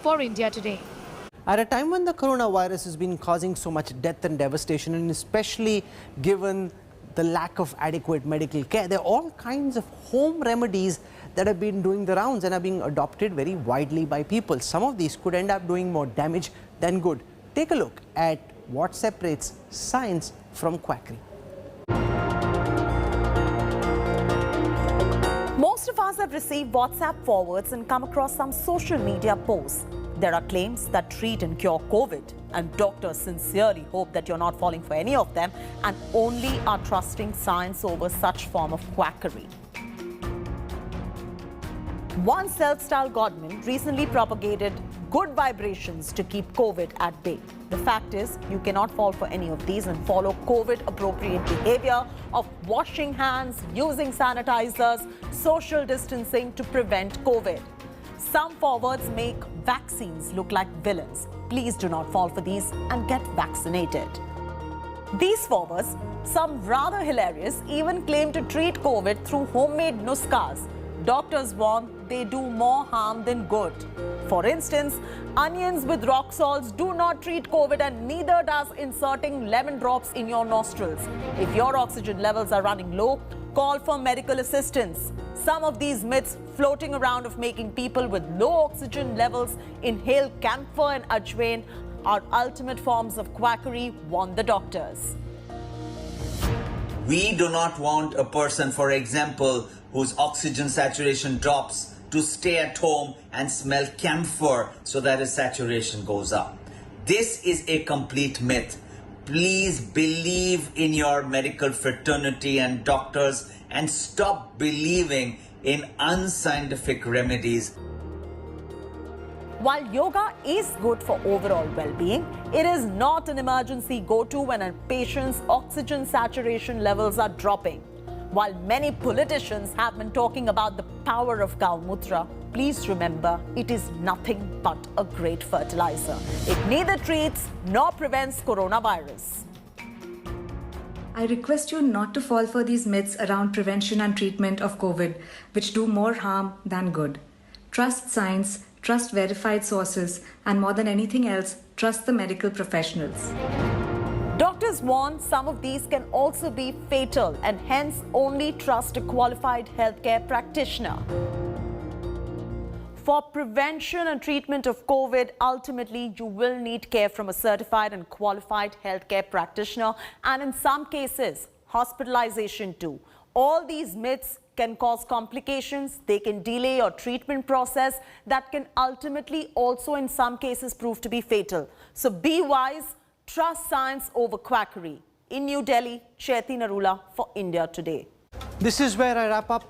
for India Today. At a time when the coronavirus has been causing so much death and devastation, and especially given the lack of adequate medical care, there are all kinds of home remedies that have been doing the rounds and are being adopted very widely by people. Some of these could end up doing more damage than good. Take a look at what separates science from quackery. Most of us have received WhatsApp forwards and come across some social media posts. There are claims that treat and cure COVID, and doctors sincerely hope that you're not falling for any of them and only are trusting science over such form of quackery. One self-styled godman recently propagated good vibrations to keep COVID at bay. The fact is, you cannot fall for any of these and follow COVID-appropriate behavior of washing hands, using sanitizers, social distancing to prevent COVID. Some forwards make vaccines look like villains. Please do not fall for these and get vaccinated. These forwards, some rather hilarious, even claim to treat COVID through homemade nuskas. Doctors warn they do more harm than good. For instance, onions with rock salts do not treat COVID, and neither does inserting lemon drops in your nostrils. If your oxygen levels are running low, call for medical assistance. Some of these myths floating around of making people with low oxygen levels inhale camphor and ajwain are ultimate forms of quackery, warn the doctors. We do not want a person, for example, whose oxygen saturation drops to stay at home and smell camphor so that his saturation goes up. This is a complete myth. Please believe in your medical fraternity and doctors and stop believing in unscientific remedies. While yoga is good for overall well-being, it is not an emergency go-to when a patient's oxygen saturation levels are dropping. While many politicians have been talking about the power of cow mutra, please remember it is nothing but a great fertilizer. It neither treats nor prevents coronavirus. I request you not to fall for these myths around prevention and treatment of COVID, which do more harm than good. Trust science, trust verified sources, and more than anything else, trust the medical professionals. Doctors warn some of these can also be fatal, and hence only trust a qualified healthcare practitioner. For prevention and treatment of COVID, ultimately you will need care from a certified and qualified healthcare practitioner, and in some cases, hospitalization too. All these myths can cause complications, they can delay your treatment process, that can ultimately also in some cases prove to be fatal. So be wise, trust science over quackery. In New Delhi, Chaiti Narula for India Today. This is where I wrap up.